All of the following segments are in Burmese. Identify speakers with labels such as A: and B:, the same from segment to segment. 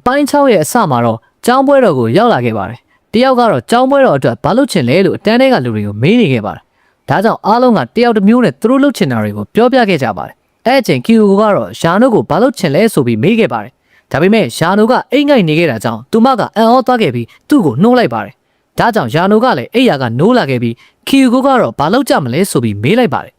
A: ပိုင်း6ရဲ့အစမှာတော့ကျောင်းပွဲတော်ကိုရောက်လာခဲ့ပါတယ်တယောက်ကတော့ကျောင်းပွဲတော်အတွက်ဘာလုပ်ချင်လဲလို့အတန်းထဲကလူတွေကိုမေးနေခဲ့ပါတယ်ဒါကြောင့်အားလုံးကတယောက်တစ်မျိုးနဲ့သူတို့လုပ်ချင်တာတွေကိုပြောပြခဲ့ကြပါတယ်အဲ့အချိန်ကီယိုကတော့ယာနိုကိုဘာလုပ်ချင်လဲဆိုပြီးမေးခဲ့ပါတယ်ဒါပေမဲ့ယာနိုကအိမ်ငိုက်နေခဲ့တာကြောင့်သူမကအံ့ဩသွားခဲ့ပြီးသူ့ကိုနှိုးလိုက်ပါတယ်ဒါကြောင့်ယာနိုကလည်းအိယာကနိုးလာခဲ့ပြီးကီယိုကတော့ဘာလုပ်ကြမလဲဆိုပြီးမေးလိုက်ပါတယ်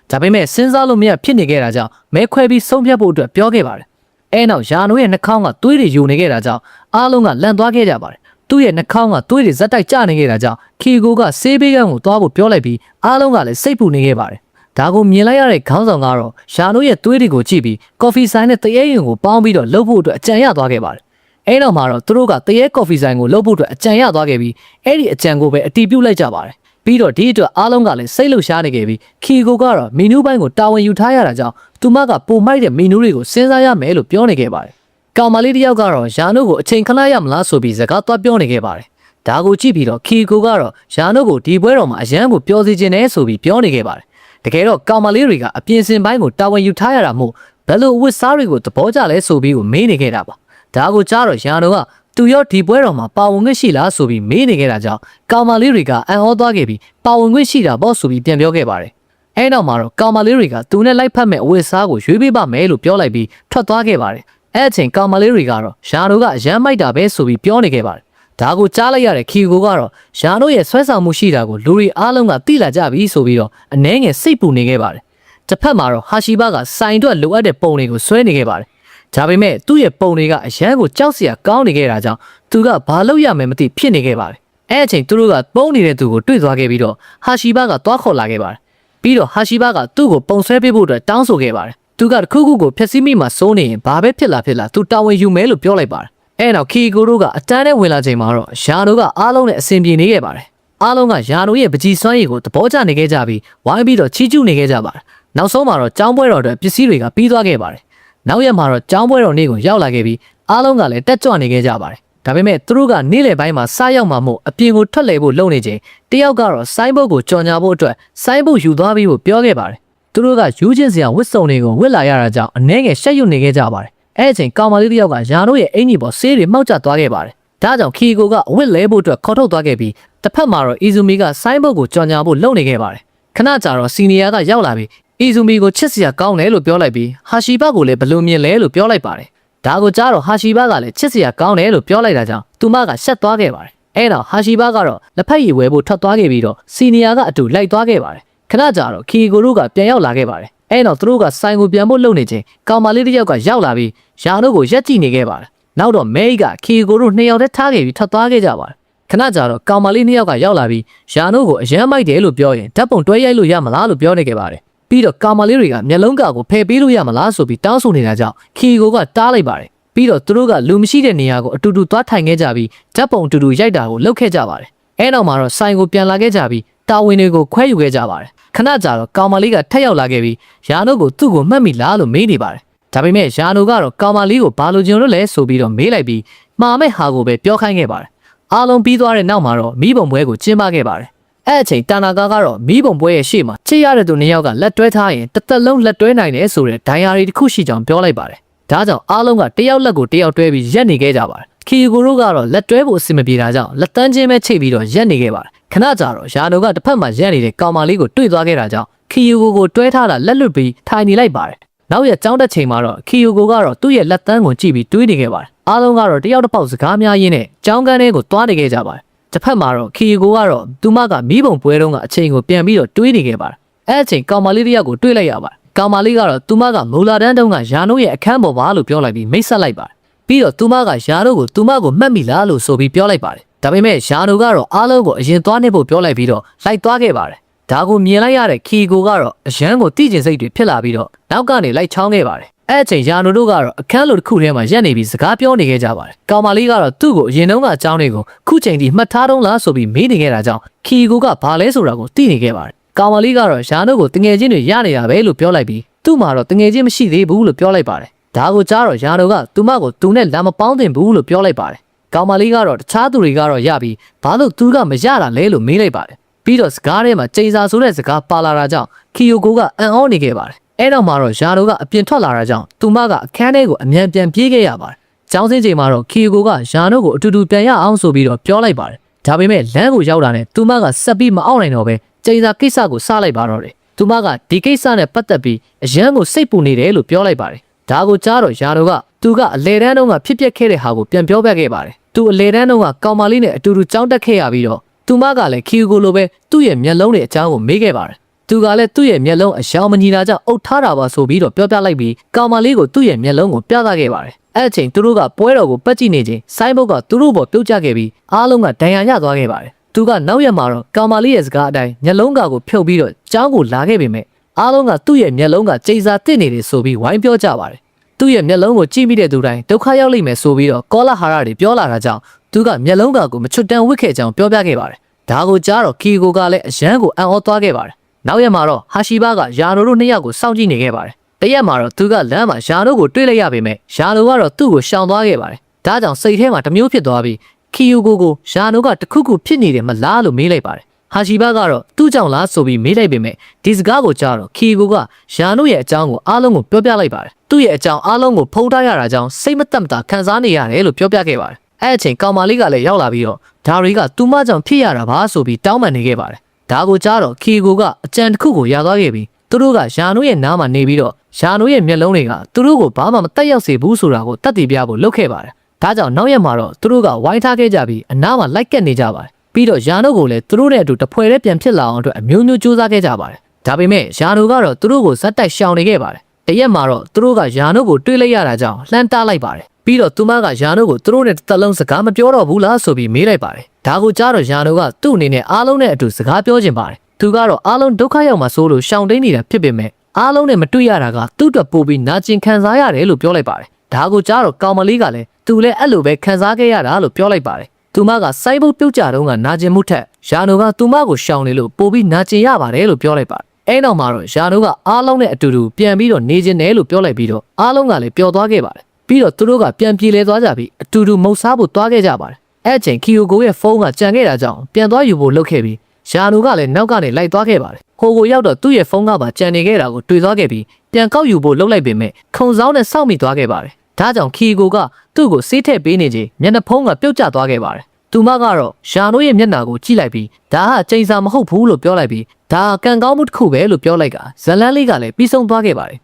A: ဒါပေမဲ့စဉ်းစားလို့မရဖြစ်နေခဲ့တာကြောင့်မဲခွဲပြီးဆုံးဖြတ်ဖို့အတွက်ပြောခဲ့ပါတယ်အဲနောက်ယာနိုရဲ့နှာခေါင်းကသွေးတွေယိုနေခဲ့တာကြောင့်အားလုံးကလန့်သွားခဲ့ကြပါတယ်သူ့ရဲ့နှာခေါင်းကသွေးတွေဇက်တိုက်ကျနေခဲ့တာကြောင့်ကီယိုကဆေးပေးကန်းကိုသွားဖို့ပြောလိုက်ပြီးအားလုံးကလည်းစိတ်ပူနေခဲ့ပါတယ်ဒါကိုမြင်လိုက်ရတဲ့ခေါင်းဆောင်ကတော့ယာနိုရဲ့သွေးတွေကိုကြည့်ပြီးကော်ဖီဆိုင်နဲ့တရေရင်ကိုပေါင်းပြီးတော့လှုပ်ဖို့အတွက်အကြံရသွားခဲ့ပါတယ်အဲနောက်မှာတော့သူတို့ကတရေကော်ဖီဆိုင်ကိုလှုပ်ဖို့အတွက်အကြံရသွားခဲ့ပြီးအဲ့ဒီအကြံကိုပဲအတီးပြုတ်လိုက်ကြပါတယ်ပြီးတော့ဒီအတွက်အားလုံးကလည်းစိတ်လှုပ်ရှားနေခဲ့ပြီးကီယိုကတော့မီနူးပိုင်းကိုတာဝန်ယူထားရတာကြောင့်သူမကပိုမိုက်တဲ့မီနူးတွေကိုစဉ်းစားရမယ်လို့ပြောနေခဲ့ပါတယ်ကောင်မလေးတယောက်ကတော့ယာနိုကိုအချိန်ခဏရမလားဆိုပြီးစကားသွားပြောနေခဲ့ပါတယ်ဒါကိုကြည့်ပြီးတော့ကီယိုကတော့ယာနိုကိုဒီပွဲတော်မှာအရန်ကိုပြောစီခြင်းနဲ့ဆိုပြီးပြောနေခဲ့ပါတယ်တကယ်တော့ကောင်မလေးတွေကအပြင်စင်ပိုင်းကိုတာဝန်ယူထားရတာမို့ဘယ်လိုဝစ်စားတွေကိုသဘောကျလဲဆိုပြီးကိုမေးနေခဲ့တာပါဒါကိုကြားတော့ယာနိုကသူရောဒီပွဲတော်မှာပါဝင်ခွင့်ရှိလားဆိုပြီးမေးနေခဲ့တာကြောင့်ကောင်မလေးတွေကအံ့ဩသွားခဲ့ပြီးပါဝင်ခွင့်ရှိတာပေါ့ဆိုပြီးပြန်ပြောခဲ့ပါတယ်အဲနောက်မှာတော့ကောင်မလေးတွေကသူနဲ့လိုက်ဖက်မဲ့အဝတ်စားကိုရွေးပေးပါမယ်လို့ပြောလိုက်ပြီးထွက်သွားခဲ့ပါတယ်အဲ့အချိန်ကောင်မလေးတွေကတော့ယာနိုကအရန်မိုက်တာပဲဆိုပြီးပြောနေခဲ့ပါတယ်ဒါကိုကြားလိုက်ရတဲ့ကီယိုကတော့ယာနိုရဲ့ဆွဲဆောင်မှုရှိတာကိုလူတွေအားလုံးကသိလာကြပြီဆိုပြီးတော့အနှဲငယ်စိတ်ပူနေခဲ့ပါတယ်တစ်ဖက်မှာတော့ဟာရှီဘကစိုင်အတွက်လိုအပ်တဲ့ပုံတွေကိုဆွဲနေခဲ့ပါတယ်ဒါပေမဲ့သူ့ရဲ့ပုံတွေကအရန်ကိုကြောက်စရာကောင်းနေခဲ့တာကြောင့်သူကဘာလုပ်ရမယ်မသိဖြစ်နေခဲ့ပါတယ်အဲ့အချိန်သူတို့ကပုံနေတဲ့သူကိုတွေ့သွားခဲ့ပြီးတော့ဟာရှီဘကသွားခေါ်လာခဲ့ပါတယ်ပြီးတော့ဟာရှီဘကသူ့ကိုပုံဆွဲပေးဖို့အတွက်တောင်းဆိုခဲ့ပါတယ်သူကတခုခုကိုဖျက်ဆီးမိမှစိုးနေရင်ဘာပဲဖြစ်လာသူတာဝန်ယူမယ်လို့ပြောလိုက်ပါတယ်အဲနောက်ကီယိုတို့ကအတန်းနဲ့ဝင်လာချိန်မှာတော့ယာနိုကအားလုံးနဲ့အဆင်ပြေနေခဲ့ပါတယ်အားလုံးကယာနိုရဲ့ပကြီးစွမ်းရည်ကိုသဘောကျနေခဲ့ကြပြီးဝိုင်းပြီးတော့ချီးကျူးနေခဲ့ကြပါတယ်နောက်ဆုံးမှာတော့ကျောင်းပွဲတော်အတွက်ပစ္စည်းတွေကပြီးသွားခဲ့ပါတယ်နောက်ရက်မှာတော့ကျောင်းပွဲတော်နေ့ကိုရောက်လာခဲ့ပြီးအားလုံးကလည်းတက်ကြွနေခဲ့ကြပါတယ်ဒါပေမဲ့သူတို့ကနေ့လယ်ပိုင်းမှာစားရောက်မှမို့အပြင်ကိုထွက်လေဖို့လုပ်နေချိန်တယောက်ကတော့ဆိုင်းဘုတ်ကိုကြော်ညာဖို့အတွက်ဆိုင်းဘုတ်ယူသွားပြီးဖို့ပြောခဲ့ပါတယ်သူတို့ကယူချင်းစရာဝတ်စုံတွေကိုဝတ်လာရတာကြောင့်အနှဲငယ်ရှက်ရွံ့နေခဲ့ကြပါတယ်အဲ့အချိန်ကောင်မလေးတယောက်ကယာနိုရဲ့အင်ကြီးပေါ်ဆေးတွေမှောက်ကျသွားခဲ့ပါတယ်ဒါကြောင့်ကီယိုကအဝတ်လဲဖို့အတွက်ခေါ်ထုတ်သွားခဲ့ပြီးတစ်ဖက်မှာတော့အီဇူမီကဆိုင်းဘုတ်ကိုကြော်ညာဖို့လုပ်နေခဲ့ပါတယ်ခဏကြာတော့စီနီယာကရောက်လာပြီးအီဇူမီကိုချစ်စရာကောင်းတယ်လို့ပြောလိုက်ပြီးဟာရှီဘကိုလည်းဘလို့မြင်လဲလို့ပြောလိုက်ပါတယ်ဒါကိုကြားတော့ဟာရှီဘကလည်းချစ်စရာကောင်းတယ်လို့ပြောလိုက်တာကြောင့်သူမကရှက်သွားခဲ့ပါတယ်အဲ့တော့ဟာရှီဘကတော့လက်ဖက်ရည်ဝဲဖို့ထွက်သွားခဲ့ပြီးတော့စီနီယာကအတူလိုက်သွားခဲ့ပါတယ်ခဏကြာတော့ကီယိုတို့ကပြန်ရောက်လာခဲ့ပါတယ်အဲ့တော့သူတို့ကဆိုင်ကိုပြန်ဖို့လုပ်နေချိန်ကောင်မလေးတစ်ယောက်ကရောက်လာပြီးယာနိုကိုရက်ကြည့်နေခဲ့ပါတယ်နောက်တော့မဲကကီယိုတို့နှစ်ယောက်တည်းထားခဲ့ပြီးထွက်သွားခဲ့ကြပါတယ်ခဏကြာတော့ကောင်မလေးနှစ်ယောက်ကရောက်လာပြီးယာနိုကိုအရန်မိုက်တယ်လို့ပြောရင်ဓာတ်ပုံတွဲရိုက်လို့ရမလားလို့ပြောနေခဲ့ပါတယ်ပြီးတော့ကောင်မလေးတွေကမျက်လုံးကကိုဖယ်ပေးလို့ရမလားဆိုပြီးတောင်းဆိုနေတာကြောင့်ကီယိုကတားလိုက်ပါတယ်ပြီးတော့သူတို့ကလူမရှိတဲ့နေရာကိုအတူတူသွားထိုင်ခဲ့ကြပြီးဓာတ်ပုံအတူတူရိုက်တာကိုလုပ်ခဲ့ကြပါတယ်အဲနောက်မှာတော့ဆိုင်ကိုပြန်လာခဲ့ကြပြီးတာဝန်တွေကိုခွဲယူခဲ့ကြပါတယ်ခဏကြာတော့ကောင်မလေးကထက်ရောက်လာခဲ့ပြီးယာနိုကိုသူ့ကိုမှတ်မိလားလို့မေးနေပါတယ်ဒါပေမဲ့ယာနိုကတော့ကောင်မလေးကိုဘာလို့ကျင်လို့လဲဆိုပြီးတော့မေးလိုက်ပြီးမှားမဲ့ဟာကိုပဲပြောခိုင်းခဲ့ပါတယ်အားလုံးပြီးသွားတဲ့နောက်မှာတော့မိဘုံပွဲကိုကျင်းပခဲ့ပါတယ်အဲ့အချိန်တာနာကာကတော့မိဘုံပွဲရဲ့ရှေ့မှာချစ်ရတဲ့သူနှစ်ယောက်ကလက်တွဲထားရင်တစ်သက်လုံးလက်တွဲနိုင်တယ်ဆိုတဲ့ဒိုင်ယာရီတစ်ခုရှိကြောင်းပြောလိုက်ပါတယ်ဒါကြောင့်အားလုံးကတယောက်လက်ကိုတယောက်တွဲပြီးရက်နေခဲ့ကြပါတယ်ကီယိုတို့ကတော့လက်တွဲဖို့အဆင်မပြေတာကြောင့်လက်တန်းချင်းပဲချိတ်ပြီးတော့ရက်နေခဲ့ပါတယ်ခဏကြာတော့ယာနိုကတစ်ဖက်မှာရက်နေတဲ့ကောင်မလေးကိုတွေ့သွားခဲ့တာကြောင့်ကီယိုကိုတွဲထားတာလက်လွတ်ပြီးထိုင်နေလိုက်ပါတယ်နောက်ရက်ကြောင်းတက်ချိန်မှာတော့ကီယိုကတော့သူ့ရဲ့လက်တန်းကိုကြည့်ပြီးတွေးနေခဲ့ပါတယ်အားလုံးကတော့တယောက်တစ်ပေါက်စကားများရင်းနဲ့ကြောင်းကန်းထဲကိုသွားနေခဲ့ကြပါတယ်တစ်ဖက်မှာတော့ကီယိုကတော့သူမကမိဘုံပွဲတုန်းကအချိန်ကိုပြန်ပြီးတော့တွေးနေခဲ့ပါတယ်အဲ့အချိန်ကောင်မလေးတယောက်ကိုတွေ့လိုက်ရပါတယ်ကောင်မလေးကတော့သူမကမူလာတန်းတုန်းကယာနိုရဲ့အခန်းပေါ်ပါလို့ပြောလိုက်ပြီးမိတ်ဆက်လိုက်ပါတယ်ပြီးတော့သူမကယာနိုကိုသူမကိုမှတ်မိလားလို့ဆိုပြီးပြောလိုက်ပါတယ်ဒါပေမဲ့ယာနိုကတော့အားလုံးကိုအရင်သွားနေဖို့ပြောလိုက်ပြီးတော့လိုက်သွားခဲ့ပါတယ်ဒါကိုမြင်လိုက်ရတဲ့ကီယိုကတော့အရန်ကိုတိကျင်စိတ်တွေဖြစ်လာပြီးတော့နောက်ကနေလိုက်ချောင်းခဲ့ပါတယ်အဲ့အချိန်ယာနိုတို့ကတော့အခန်းလိုတစ်ခုထဲမှာရက်နေပြီးစကားပြောနေခဲ့ကြပါတယ်ကောင်မလေးကတော့သူ့ကိုအရင်တုန်းကအကြောင်းတွေကိုခုချိန်ထိမှတ်ထားတော့လားဆိုပြီးမေးနေခဲ့တာကြောင့်ကီယိုကဘာလဲဆိုတာကိုသိနေခဲ့ပါတယ်ကောင်မလေးကတော့ယာနိုကိုတငယ်ချင်းတွေရနေတာပဲလို့ပြောလိုက်ပြီးသူ့မှာတော့တငယ်ချင်းမရှိသေးဘူးလို့ပြောလိုက်ပါတယ်ဒါကိုကြားတော့ယာနိုကသူမကိုသူနဲ့လမ်းမပေါင်းသင့်ဘူးလို့ပြောလိုက်ပါတယ်ကောင်မလေးကတော့တခြားသူတွေကတော့ရပြီးဘာလို့သူကမရတာလဲလို့မေးလိုက်ပါတယ်ပြီးတော့စကားထဲမှာချိန်စာဆိုတဲ့စကားပါလာတာကြောင့်ကီယိုကအံ့ဩနေခဲ့ပါတယ်အဲ့တော့မှတော့ယာနိုကအပြင်ထွက်လာတာကြောင့်သူမကအခန်းထဲကိုအမြန်ပြန်ပြေးခဲ့ရပါတယ် ကျောင်းစင်းချိန်မှာတော့ခီယိုကိုကယာနိုကိုအတူတူပြန်ရအောင်ဆိုပြီးတော့ပြောလိုက်ပါတယ်ဒါပေမဲ့လမ်းကိုရောက်တာနဲ့သူမကဆက်ပြီးမအောင်နိုင်တော့ပဲချိန်စာကိစ္စကိုစလိုက်ပါတော့တယ်သူမကဒီကိစ္စနဲ့ပတ်သက်ပြီးအရန်ကိုစိတ်ပူနေတယ်လို့ပြောလိုက်ပါတယ်ဒါကိုကြားတော့ယာနိုကသူကအလေတန်းတုန်းကဖြစ်ပျက်ခဲ့တဲ့ဟာကိုပြန်ပြောပြခဲ့ပါတယ်သူအလေတန်းတုန်းကကောင်မလေးနဲ့အတူတူကြောင်းတက်ခဲ့ရပြီးတော့သူမကလည်းခီယိုကိုလိုပဲသူ့ရဲ့မျက်လုံးနဲ့အကြောင်းကိုမေးခဲ့ပါတယ်သူကလည်းသူ့ရဲ့မျက်လုံးအယောင်မညီတာကြောင့်အုပ်ထားတာပါဆိုပြီးတော့ပြောပြလိုက်ပြီးကောင်မလေးကိုသူ့ရဲ့မျက်လုံးကိုပြသခဲ့ပါတယ်အဲ့အချိန်သူတို့ကပွဲတော်ကိုပတ်ကြည့်နေချိန်ဆိုင်းဘုတ်ကသူတို့ပေါ်ပြုတ်ကျခဲ့ပြီးအားလုံးကဒဏ်ရာရသွားခဲ့ပါတယ်သူကနောက်ရက်မှာတော့ကောင်မလေးရဲ့စကားအတိုင်းမျက်လုံးကိုဖြုတ်ပြီးတော့ကျောင်းကိုလာခဲ့ပေမဲ့အားလုံးကသူ့ရဲ့မျက်လုံးကကြေစာတစ်နေတယ်ဆိုပြီးဝိုင်းပြောကြပါတယ်သူ့ရဲ့မျက်လုံးကိုကြည့်မိတဲ့သူတိုင်းဒုက္ခရောက်လိမ့်မယ်ဆိုပြီးတော့ကောလာဟာရတွေပြောလာတာကြောင့်သူကမျက်လုံးကိုမချွတ်တန်းဝစ်ခဲ့ကြောင်းပြောပြခဲ့ပါတယ်ဒါကိုကြားတော့ခီယိုကလည်းအရန်ကိုအံ့ဩသွားခဲ့ပါတယ်နောက်ရက်မှာတော့ဟာရှိဘကယာနိုတို့နှစ်ယောက်ကိုစောင့်ကြည့်နေခဲ့ပါတယ်တရက်မှာတော့သူကလမ်းမှာယာနိုကိုတွေ့လိုက်ရပေမဲ့ယာနိုကတော့သူ့ကိုရှောင်သွားခဲ့ပါတယ်ဒါကြောင့်စိတ်ထဲမှာတမျိုးဖြစ်သွားပြီးခီယိုကိုယာနိုကတခုခုဖြစ်နေတယ်မလားလို့မေးလိုက်ပါတယ်ဟာရှိဘကတော့သူ့ကြောင့်လားဆိုပြီးမေးလိုက်ပေမဲ့ဒီစကားကိုကြားတော့ခီယိုကယာနိုရဲ့အကြောင်းကိုအားလုံးကိုပြောပြလိုက်ပါတယ်သူ့ရဲ့အကြောင်းအားလုံးကိုဖုံးထားရတာကြောင့်စိတ်မသက်မသာခံစားနေရတယ်လို့ပြောပြခဲ့ပါတယ်အဲ့အချိန်ကောင်မလေးကလည်းရောက်လာပြီးတော့ဒါတွေကသူမကြောင့်ဖြစ်ရတာပါဆိုပြီးတောင်းပန်နေခဲ့ပါတယ်ဒါကိုကြားတော့ခီယိုကအကြံတစ်ခုကိုရသွားခဲ့ပြီးသူတို့ကယာနိုရဲ့နားမှာနေပြီးတော့ယာနိုရဲ့မျက်လုံးတွေကသူတို့ကိုဘာမှမတက်ရောက်စေဘူးဆိုတာကိုတတ်သိပြဖို့လုပ်ခဲ့ပါတယ်ဒါကြောင့်နောက်ရက်မှာတော့သူတို့ကဝိုင်းထားခဲ့ကြပြီးအနားမှာလိုက်ကက်နေကြပါတယ်ပြီးတော့ယာနိုကိုလည်းသူတို့နဲ့အတူတဖွဲတည်းပြန်ဖြစ်လာအောင်အတွက်အမျိုးမျိုးစူးစမ်းခဲ့ကြပါတယ်ဒါပေမဲ့ယာနိုကတော့သူတို့ကိုဇက်တိုက်ရှောင်နေခဲ့ပါတယ်တရက်မှာတော့သူတို့ကယာနိုကိုတွေးလိုက်ရတာကြောင့်လှမ်းတားလိုက်ပါတယ်ပြီးတော့သူမကယာနိုကိုသူတို့နဲ့တစ်လုံးစကားမပြောတော့ဘူးလားဆိုပြီးမေးလိုက်ပါတယ်ဒါကိုကြားတော့ယာနိုကသူ့အနေနဲ့အားလုံးနဲ့အတူစကားပြောချင်ပါတယ်သူကတော့အားလုံးဒုက္ခရောက်မှာစိုးလို့ရှောင်တိန်နေတာဖြစ်ပေမဲ့အားလုံးနဲ့မတွေ့ရတာကသူ့အတွက်ပိုပြီးနာကျင်ခံစားရတယ်လို့ပြောလိုက်ပါတယ်ဒါကိုကြားတော့ကောင်မလေးကလည်းသူလည်းအဲ့လိုပဲခံစားခဲ့ရတာလို့ပြောလိုက်ပါတယ်သူမကစိုက်ဘုတ်ပြုတ်ကြတော့ကနာကျင်မှုထက်ယာနိုကသူမကိုရှောင်နေလို့ပိုပြီးနာကျင်ရပါတယ်လို့ပြောလိုက်ပါတယ်အဲ့နောက်မှာတော့ယာနိုကအားလုံးနဲ့အတူတူပြန်ပြီးတော့နေကျင်တယ်လို့ပြောလိုက်ပြီးတော့အားလုံးကလည်းပျော်သွားခဲ့ပါတယ်ပြီးတော့သူတို့ကပြန်ပြေးလဲသွားကြပြီးအတူတူမုတ်စားဖို့သွားခဲ့ကြပါတယ်အဲ့အချိန်ခီယိုကိုရဲ့ဖုန်းကကြံခဲ့တာကြောင့်ပြန်သွားယူဖို့လုပ်ခဲ့ပြီးယာနိုကလည်းနောက်ကနေလိုက်သွားခဲ့ပါတယ်ဟိုကိုရောက်တော့သူ့ရဲ့ဖုန်းကပါကြံနေခဲ့တာကိုတွေ့သွားခဲ့ပြီးပြန်ကောက်ယူဖို့လုပ်လိုက်ပေမဲ့ခုံဆောင်နဲ့စောင့်မိသွားခဲ့ပါတယ်ဒါကြောင့်ခီယိုကသူ့ကိုဆေးထည့်ပေးနေချိန်မျက်နှာဖုံးကပြုတ်ကျသွားခဲ့ပါတယ်သူမကတော့ယာနိုရဲ့မျက်နှာကိုကြည့်လိုက်ပြီးဒါဟာချိန်စာမဟုတ်ဘူးလို့ပြောလိုက်ပြီးဒါကံကောင်းမှုတစ်ခုပဲလို့ပြောလိုက်ကဇလန်းလေးကလည်းပြီးဆုံးသွားခဲ့ပါတယ်